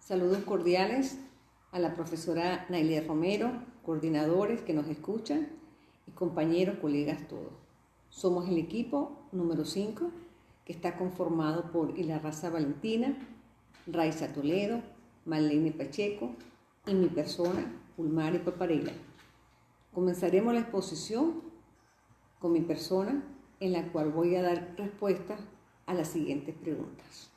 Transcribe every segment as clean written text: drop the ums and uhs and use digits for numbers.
Saludos cordiales a la profesora Nailia Romero, coordinadores que nos escuchan y compañeros, colegas todos. Somos el equipo número 5 que está conformado por Ilarraza Valentina, Raiza Toledo, Marlene Pacheco y mi persona, Ulmari Paparella. Comenzaremos la exposición con mi persona, en la cual voy a dar respuesta a las siguientes preguntas.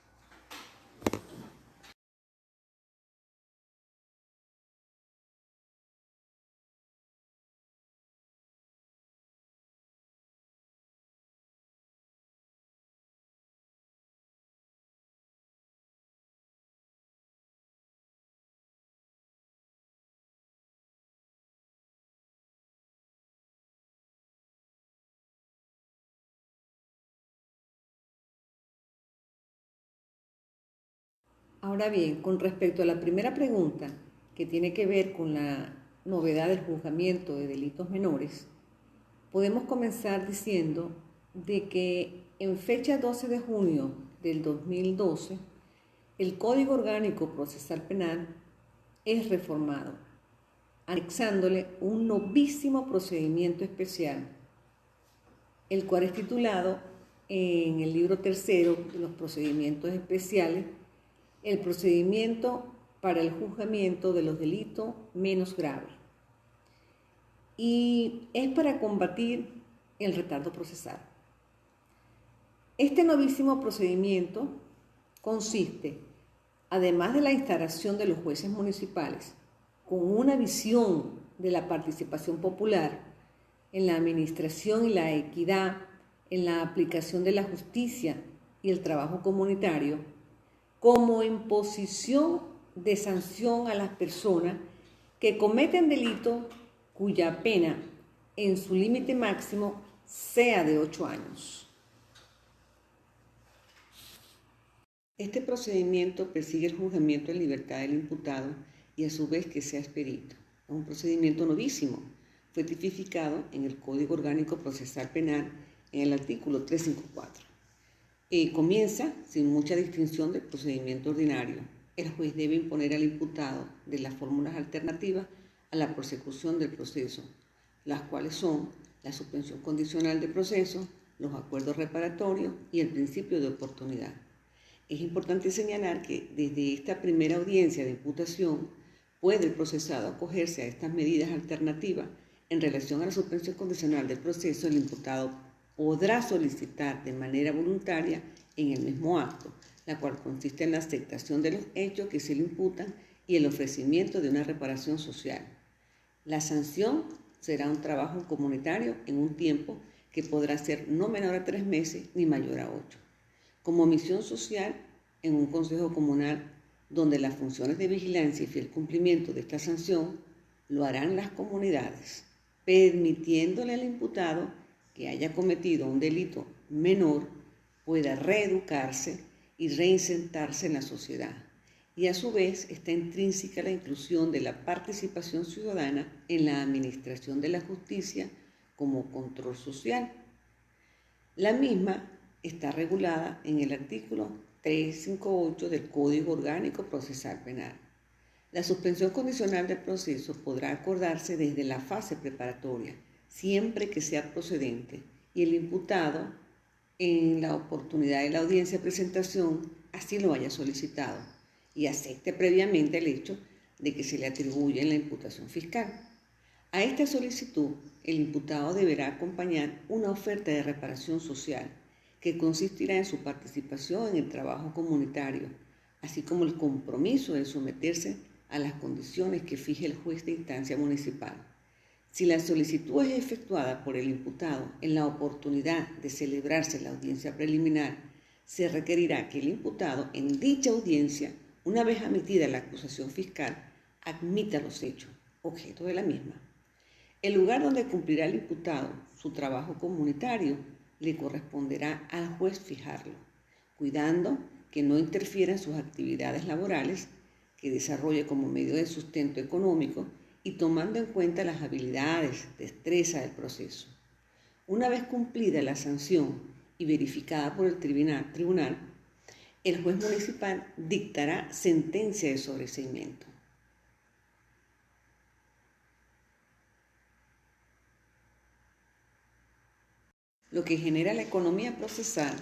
Ahora bien, con respecto a la primera pregunta, que tiene que ver con la novedad del juzgamiento de delitos menores, podemos comenzar diciendo de que en fecha 12 de junio del 2012, el Código Orgánico Procesal Penal es reformado, anexándole un novísimo procedimiento especial, el cual es titulado en el libro tercero de los procedimientos especiales, el procedimiento para el juzgamiento de los delitos menos graves. Y es para combatir el retardo procesal. Este novísimo procedimiento consiste, además de la instalación de los jueces municipales, con una visión de la participación popular en la administración y la equidad, en la aplicación de la justicia y el trabajo comunitario, como imposición de sanción a las personas que cometen delitos cuya pena en su límite máximo sea de 8 años. Este procedimiento persigue el juzgamiento en libertad del imputado y a su vez que sea expedito. Es un procedimiento novísimo. Fue tipificado en el Código Orgánico Procesal Penal en el artículo 354. Comienza sin mucha distinción del procedimiento ordinario. El juez debe imponer al imputado de las fórmulas alternativas a la prosecución del proceso, las cuales son la suspensión condicional del proceso, los acuerdos reparatorios y el principio de oportunidad. Es importante señalar que desde esta primera audiencia de imputación puede el procesado acogerse a estas medidas alternativas. En relación a la suspensión condicional del proceso, el imputado podrá solicitar de manera voluntaria en el mismo acto, la cual consiste en la aceptación de los hechos que se le imputan y el ofrecimiento de una reparación social. La sanción será un trabajo comunitario en un tiempo que podrá ser no menor a 3 meses ni mayor a 8. Como misión social en un consejo comunal donde las funciones de vigilancia y fiel cumplimiento de esta sanción lo harán las comunidades, permitiéndole al imputado que haya cometido un delito menor pueda reeducarse y reinsertarse en la sociedad. Y a su vez está intrínseca la inclusión de la participación ciudadana en la administración de la justicia como control social. La misma está regulada en el artículo 358 del Código Orgánico Procesal Penal. La suspensión condicional del proceso podrá acordarse desde la fase preparatoria, siempre que sea procedente, y el imputado, en la oportunidad de la audiencia de presentación, así lo haya solicitado y acepte previamente el hecho de que se le atribuye en la imputación fiscal. A esta solicitud, el imputado deberá acompañar una oferta de reparación social que consistirá en su participación en el trabajo comunitario, así como el compromiso de someterse a las condiciones que fije el juez de instancia municipal. Si la solicitud es efectuada por el imputado en la oportunidad de celebrarse la audiencia preliminar, se requerirá que el imputado en dicha audiencia, una vez admitida la acusación fiscal, admita los hechos, objeto de la misma. El lugar donde cumplirá el imputado su trabajo comunitario le corresponderá al juez fijarlo, cuidando que no interfiera en sus actividades laborales, que desarrolle como medio de sustento económico y tomando en cuenta las habilidades, destreza del proceso. Una vez cumplida la sanción y verificada por el tribunal, el juez municipal dictará sentencia de sobreseimiento. Lo que genera la economía procesal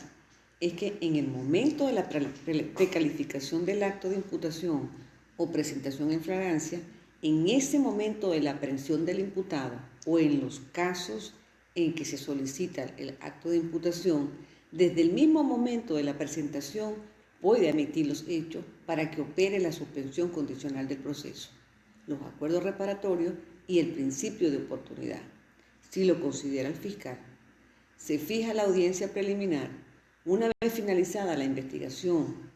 es que en el momento de la precalificación del acto de imputación o presentación en flagrancia, en ese momento de la aprehensión del imputado o en los casos en que se solicita el acto de imputación, desde el mismo momento de la presentación puede admitir los hechos para que opere la suspensión condicional del proceso, los acuerdos reparatorios y el principio de oportunidad, si lo considera el fiscal. Se fija la audiencia preliminar. Una vez finalizada la investigación,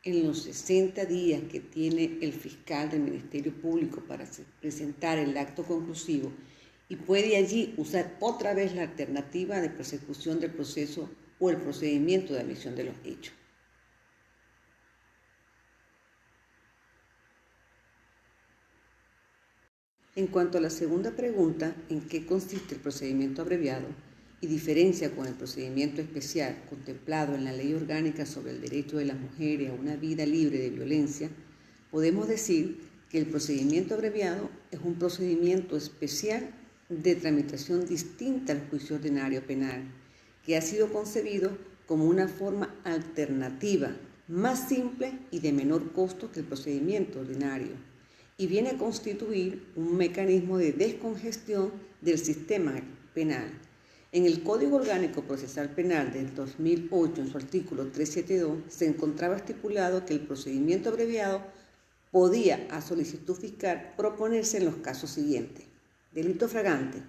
en los 60 días que tiene el fiscal del Ministerio Público para presentar el acto conclusivo, y puede allí usar otra vez la alternativa de persecución del proceso o el procedimiento de admisión de los hechos. En cuanto a la segunda pregunta, ¿en qué consiste el procedimiento abreviado y diferencia con el procedimiento especial contemplado en la Ley Orgánica sobre el Derecho de las Mujeres a una Vida Libre de Violencia? Podemos decir que el procedimiento abreviado es un procedimiento especial de tramitación distinta al juicio ordinario penal, que ha sido concebido como una forma alternativa, más simple y de menor costo que el procedimiento ordinario, y viene a constituir un mecanismo de descongestión del sistema penal. En el Código Orgánico Procesal Penal del 2008, en su artículo 372, se encontraba estipulado que el procedimiento abreviado podía, a solicitud fiscal, proponerse en los casos siguientes: delito flagrante,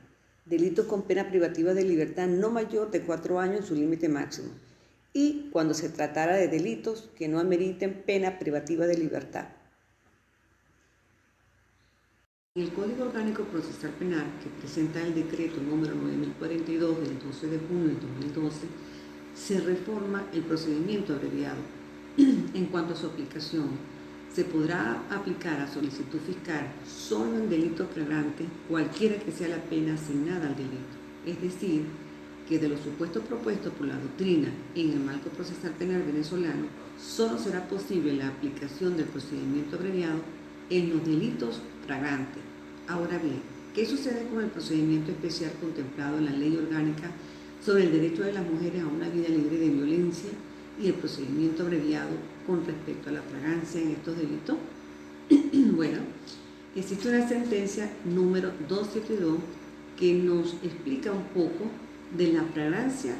delitos con pena privativa de libertad no mayor de 4 años en su límite máximo, y cuando se tratara de delitos que no ameriten pena privativa de libertad. En el Código Orgánico Procesal Penal, que presenta el decreto número 9042 del 12 de junio del 2012, se reforma el procedimiento abreviado. En cuanto a su aplicación, se podrá aplicar a solicitud fiscal solo en delito flagrante, cualquiera que sea la pena asignada al delito. Es decir, que de los supuestos propuestos por la doctrina en el marco procesal penal venezolano, solo será posible la aplicación del procedimiento abreviado en los delitos flagrantes. Ahora bien, ¿qué sucede con el procedimiento especial contemplado en la Ley Orgánica sobre el Derecho de las Mujeres a una Vida Libre de Violencia y el procedimiento abreviado con respecto a la flagrancia en estos delitos? Bueno, existe una sentencia número 272 que nos explica un poco de la flagrancia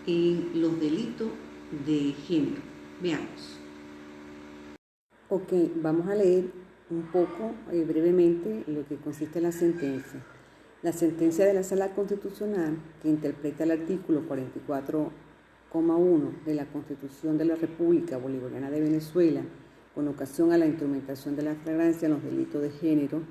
en los delitos de género. Veamos. Ok, vamos a leer un poco brevemente lo que consiste en la sentencia. La sentencia de la Sala Constitucional, que interpreta el artículo 44,1 de la Constitución de la República Bolivariana de Venezuela con ocasión a la instrumentación de la flagrancia en los delitos de género,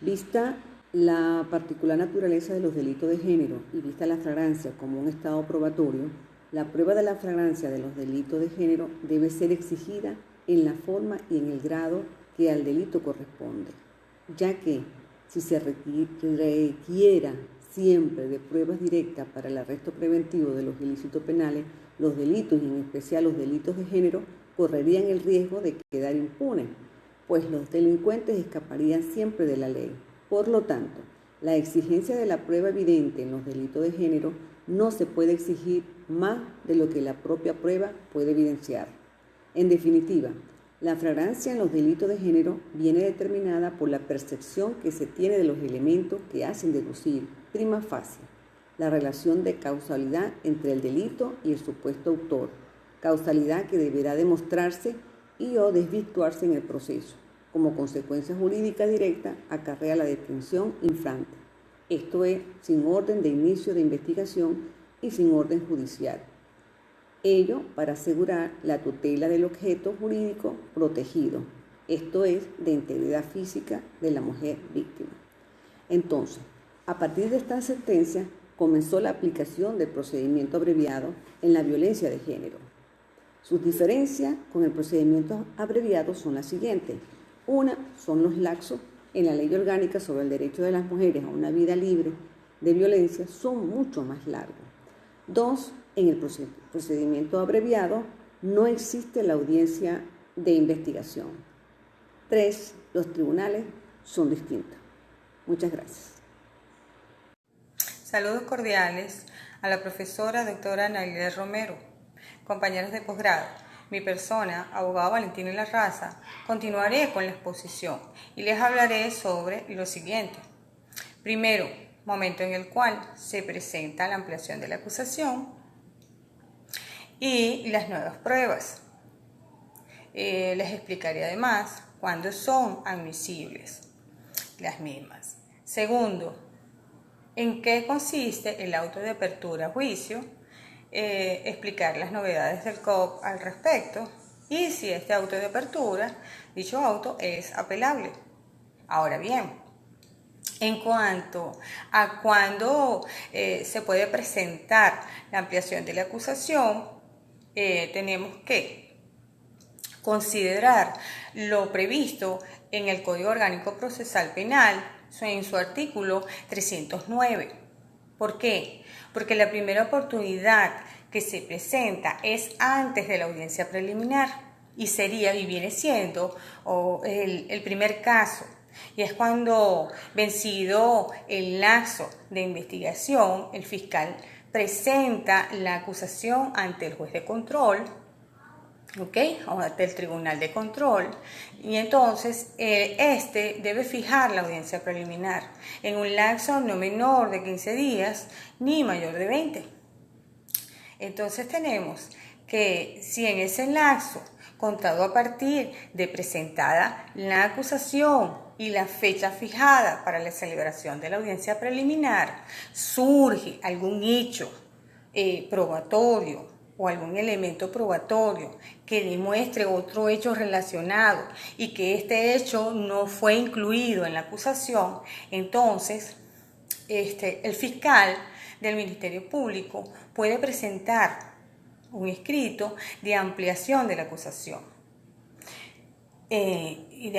vista la particular naturaleza de los delitos de género y vista la flagrancia como un estado probatorio, la prueba de la flagrancia de los delitos de género debe ser exigida en la forma y en el grado que al delito corresponde, ya que si se requiera siempre de pruebas directas para el arresto preventivo de los ilícitos penales, los delitos y en especial los delitos de género correrían el riesgo de quedar impunes, pues los delincuentes escaparían siempre de la ley. Por lo tanto, la exigencia de la prueba evidente en los delitos de género no se puede exigir más de lo que la propia prueba puede evidenciar. En definitiva, la flagrancia en los delitos de género viene determinada por la percepción que se tiene de los elementos que hacen deducir, prima facie, la relación de causalidad entre el delito y el supuesto autor, causalidad que deberá demostrarse y o desvirtuarse en el proceso. Como consecuencia jurídica directa, acarrea la detención infrante, esto es, sin orden de inicio de investigación y sin orden judicial. Ello para asegurar la tutela del objeto jurídico protegido, esto es, de integridad física de la mujer víctima. Entonces, a partir de esta sentencia, comenzó la aplicación del procedimiento abreviado en la violencia de género. Sus diferencias con el procedimiento abreviado son las siguientes. Una son los lapsos en la Ley Orgánica sobre el Derecho de las Mujeres a una Vida Libre de Violencia, son mucho más largos. Dos, en el procedimiento abreviado, No existe la audiencia de investigación. 3. Los tribunales son distintos. Muchas gracias. Saludos cordiales a la profesora doctora Nayeli Romero, compañeros de posgrado. Mi persona, abogado Valentín Larraza, continuaré con la exposición y les hablaré sobre lo siguiente. Primero, momento en el cual se presenta la ampliación de la acusación y las nuevas pruebas. Les explicaré además cuándo son admisibles las mismas. Segundo, en qué consiste el auto de apertura a juicio, explicar las novedades del COP al respecto y si este auto de apertura, dicho auto, es apelable. Ahora bien, en cuanto a cuándo se puede presentar la ampliación de la acusación, tenemos que considerar lo previsto en el Código Orgánico Procesal Penal en su artículo 309. ¿Por qué? Porque la primera oportunidad que se presenta es antes de la audiencia preliminar y viene siendo el primer caso. Y es cuando, vencido el lapso de investigación, el fiscal presenta la acusación ante el juez de control, o ante el tribunal de control, y entonces este debe fijar la audiencia preliminar en un lapso no menor de 15 días ni mayor de 20. Entonces tenemos que si en ese lapso, contado a partir de presentada la acusación y la fecha fijada para la celebración de la audiencia preliminar, surge algún hecho probatorio o algún elemento probatorio que demuestre otro hecho relacionado y que este hecho no fue incluido en la acusación, entonces el fiscal del Ministerio Público puede presentar un escrito de ampliación de la acusación.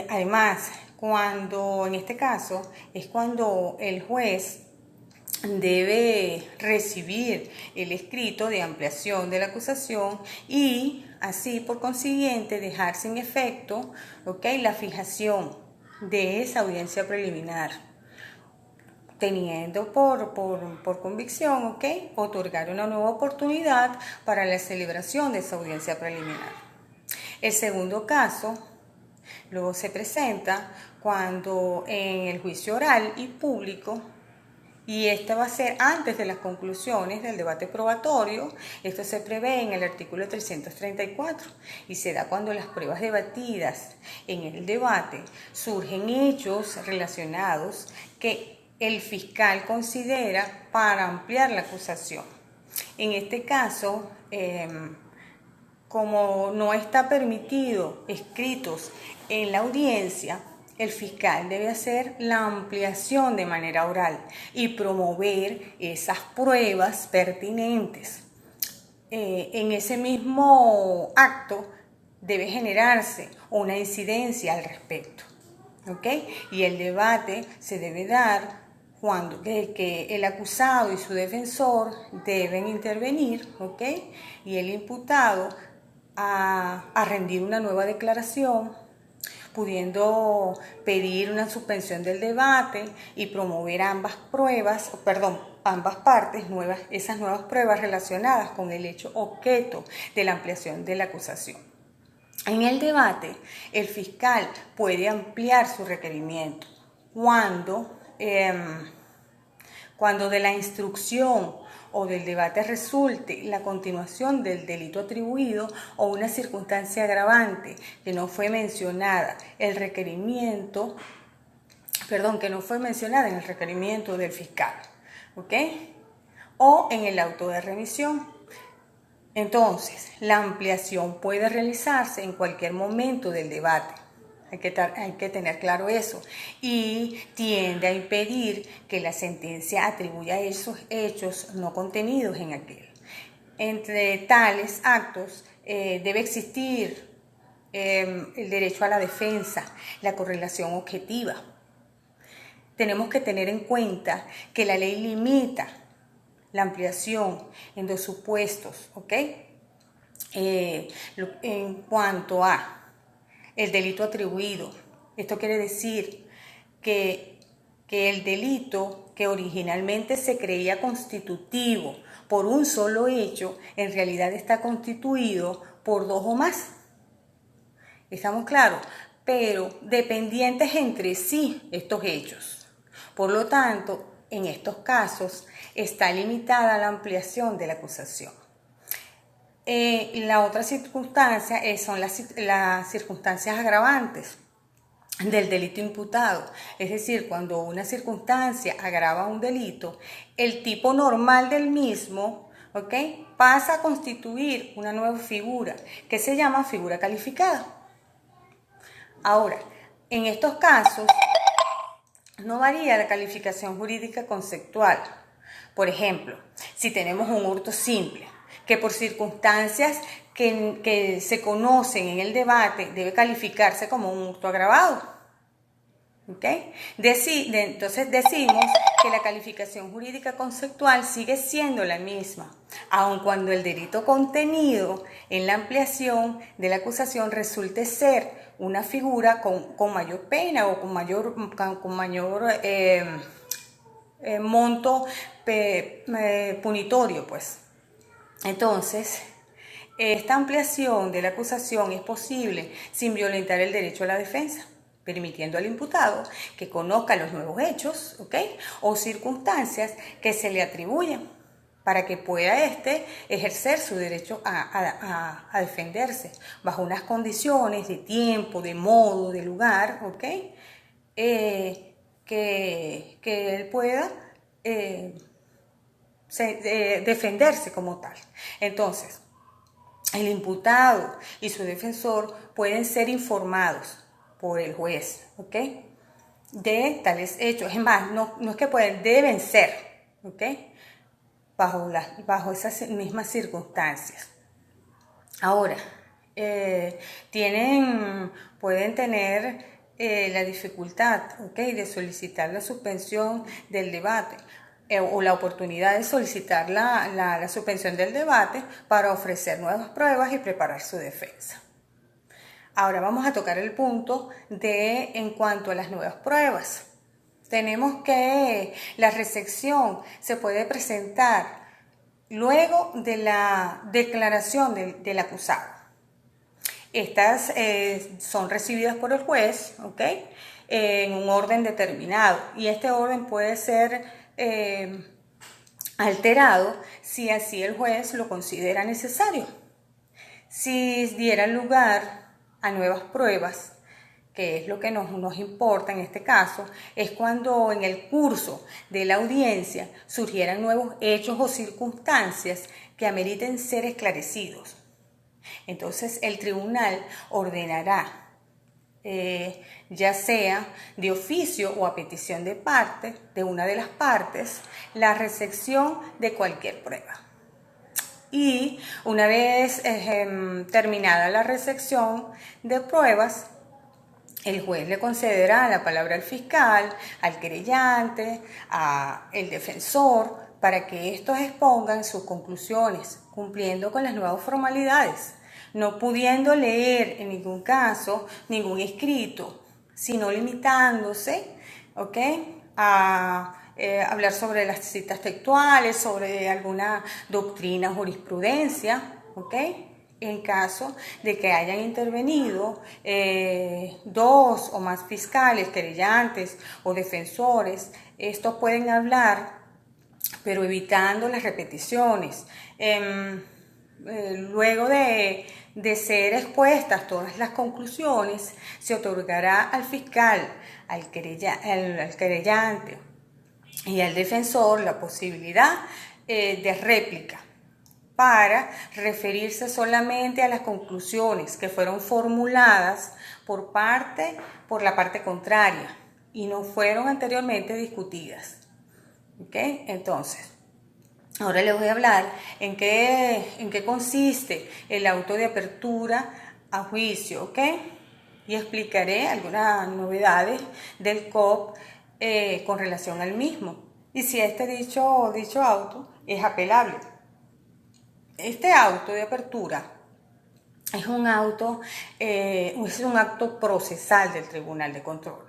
Además, en este caso, es cuando el juez debe recibir el escrito de ampliación de la acusación y así por consiguiente dejar sin efecto la fijación de esa audiencia preliminar, teniendo por convicción otorgar una nueva oportunidad para la celebración de esa audiencia preliminar. El segundo caso luego se presenta cuando en el juicio oral y público, y esta va a ser antes de las conclusiones del debate probatorio. Esto se prevé en el artículo 334 y se da cuando las pruebas debatidas en el debate surgen hechos relacionados que el fiscal considera para ampliar la acusación. En este caso, como no está permitido escritos en la audiencia, el fiscal debe hacer la ampliación de manera oral y promover esas pruebas pertinentes. En ese mismo acto debe generarse una incidencia al respecto, y el debate se debe dar cuando que el acusado y su defensor deben intervenir, y el imputado a rendir una nueva declaración, pudiendo pedir una suspensión del debate y promover ambas partes, esas nuevas pruebas relacionadas con el hecho objeto de la ampliación de la acusación. En el debate, el fiscal puede ampliar su requerimiento cuando de la instrucción o del debate resulte la continuación del delito atribuido o una circunstancia agravante que no fue mencionada que no fue mencionada en el requerimiento del fiscal, o en el auto de remisión. Entonces, la ampliación puede realizarse en cualquier momento del debate. Hay que tener claro eso. Y tiende a impedir que la sentencia atribuya esos hechos no contenidos en aquel. Entre tales actos debe existir el derecho a la defensa, la correlación objetiva. Tenemos que tener en cuenta que la ley limita la ampliación en dos supuestos, En cuanto a el delito atribuido, esto quiere decir que el delito que originalmente se creía constitutivo por un solo hecho, en realidad está constituido por dos o más. ¿Estamos claros? Pero dependientes entre sí estos hechos. Por lo tanto, en estos casos está limitada la ampliación de la acusación. La otra circunstancia son las circunstancias agravantes del delito imputado. Es decir, cuando una circunstancia agrava un delito, el tipo normal del mismo, ¿ok?, pasa a constituir una nueva figura que se llama figura calificada. Ahora, en estos casos no varía la calificación jurídica conceptual. Por ejemplo, si tenemos un hurto simple, que por circunstancias que se conocen en el debate debe calificarse como un hurto agravado. ¿Okay? Entonces decimos que la calificación jurídica conceptual sigue siendo la misma, aun cuando el delito contenido en la ampliación de la acusación resulte ser una figura con mayor pena o con mayor monto punitorio, pues. Entonces, esta ampliación de la acusación es posible sin violentar el derecho a la defensa, permitiendo al imputado que conozca los nuevos hechos, ¿ok?, o circunstancias que se le atribuyen para que pueda ejercer su derecho a defenderse bajo unas condiciones de tiempo, de modo, de lugar, ¿ok?, que él pueda defenderse como tal. Entonces, el imputado y su defensor pueden ser informados por el juez, ¿ok?, de tales hechos. Es más, no es que pueden, deben ser, ¿ok?, bajo esas mismas circunstancias. Ahora, pueden tener la dificultad, ¿ok?, de solicitar la suspensión del debate o la oportunidad de solicitar la suspensión del debate para ofrecer nuevas pruebas y preparar su defensa. Ahora vamos a tocar el punto en cuanto a las nuevas pruebas. Tenemos que la recepción se puede presentar luego de la declaración del acusado. Estas son recibidas por el juez, ¿ok?, en un orden determinado, y este orden puede ser alterado si así el juez lo considera necesario. Si diera lugar a nuevas pruebas, que es lo que nos importa en este caso, es cuando en el curso de la audiencia surgieran nuevos hechos o circunstancias que ameriten ser esclarecidos. Entonces el tribunal ordenará, ya sea de oficio o a petición de una de las partes, la recepción de cualquier prueba. Y una vez terminada la recepción de pruebas, el juez le concederá la palabra al fiscal, al querellante, al defensor, para que estos expongan sus conclusiones, cumpliendo con las nuevas formalidades, no pudiendo leer en ningún caso ningún escrito, sino limitándose, ¿ok?, a hablar sobre las citas textuales, sobre alguna doctrina o jurisprudencia, ¿ok?, en caso de que hayan intervenido dos o más fiscales, querellantes o defensores. Estos pueden hablar, pero evitando las repeticiones. Luego de ser expuestas todas las conclusiones, se otorgará al fiscal, al querellante y al defensor la posibilidad de réplica, para referirse solamente a las conclusiones que fueron formuladas por la parte contraria y no fueron anteriormente discutidas. ¿Ok? Entonces, ahora les voy a hablar en qué consiste el auto de apertura a juicio, ¿ok? Y explicaré algunas novedades del COP con relación al mismo y si dicho auto es apelable. Este auto de apertura es un acto procesal del Tribunal de Control,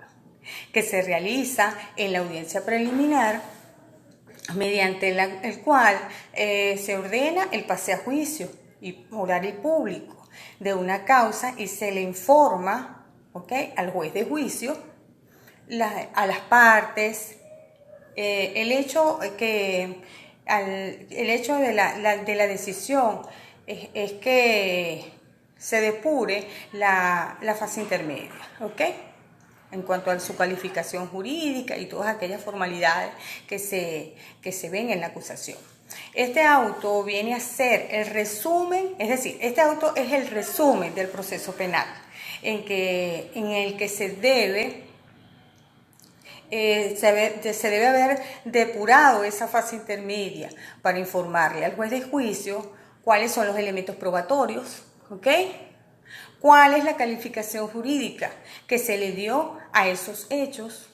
que se realiza en la audiencia preliminar, mediante el cual se ordena el pase a juicio y oral y público de una causa y se le informa, al juez de juicio, a las partes, el hecho de la decisión es que se depure la fase intermedia, en cuanto a su calificación jurídica y todas aquellas formalidades que se ven en la acusación. Este auto viene a ser el resumen, es decir, este auto es el resumen del proceso penal, en el que se debe haber depurado esa fase intermedia para informarle al juez de juicio cuáles son los elementos probatorios, cuál es la calificación jurídica que se le dio a esos hechos.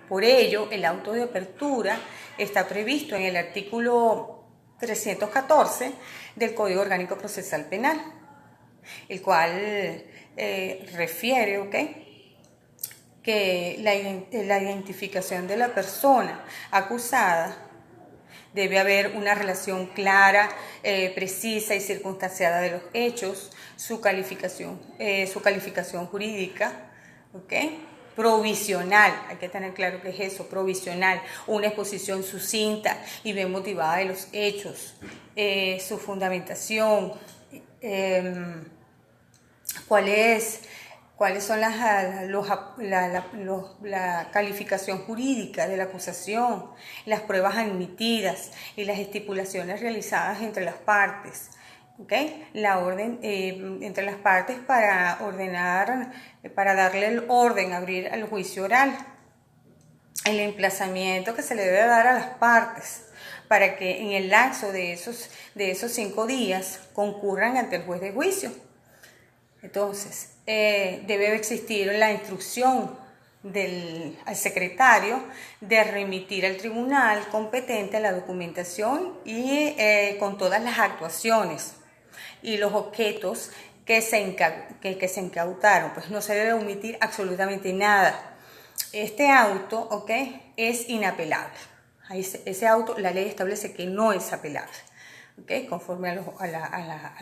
Por ello, el auto de apertura está previsto en el artículo 314 del Código Orgánico Procesal Penal, el cual refiere, que la identificación de la persona acusada debe haber una relación clara, precisa y circunstanciada de los hechos, su calificación jurídica, provisional, hay que tener claro qué es eso, provisional, una exposición sucinta y bien motivada de los hechos, su fundamentación, cuáles son la calificación jurídica de la acusación, las pruebas admitidas y las estipulaciones realizadas entre las partes. La orden entre las partes para darle el orden, abrir el juicio oral, el emplazamiento que se le debe dar a las partes para que en el lapso de esos 5 días concurran ante el juez de juicio. Entonces, debe existir la instrucción al secretario de remitir al tribunal competente la documentación y con todas las actuaciones y los objetos que se incautaron, pues no se debe omitir absolutamente nada. Este auto, es inapelable. Ese auto, la ley establece que no es apelable, conforme a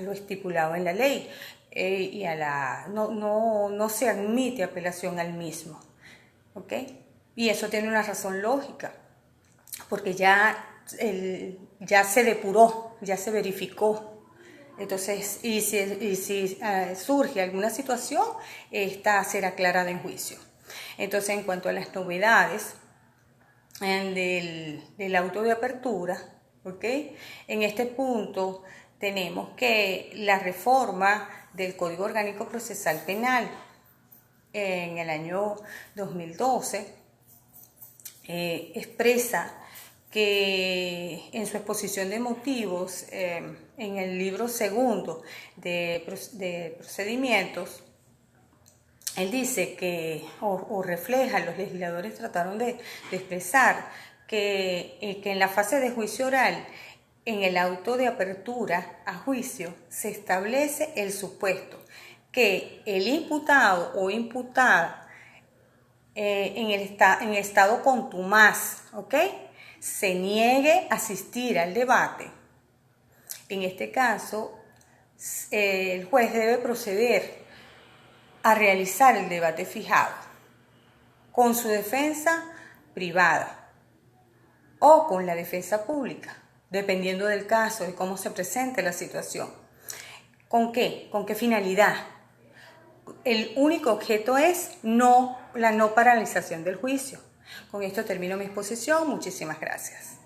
lo estipulado en la ley, y no se admite apelación al mismo, y eso tiene una razón lógica, porque ya se depuró, ya se verificó. Entonces, y si surge alguna situación, esta será aclarada en juicio. Entonces, en cuanto a las novedades del auto de apertura, en este punto tenemos que la reforma del Código Orgánico Procesal Penal en el año 2012 expresa que en su exposición de motivos, en el libro segundo de procedimientos, él dice que, o refleja, los legisladores trataron de expresar que en la fase de juicio oral, en el auto de apertura a juicio, se establece el supuesto que el imputado o imputada en estado contumaz, se niegue a asistir al debate. En este caso, el juez debe proceder a realizar el debate fijado con su defensa privada o con la defensa pública, dependiendo del caso, de cómo se presente la situación. ¿Con qué? ¿Con qué finalidad? El único objeto es la no paralización del juicio. Con esto termino mi exposición. Muchísimas gracias.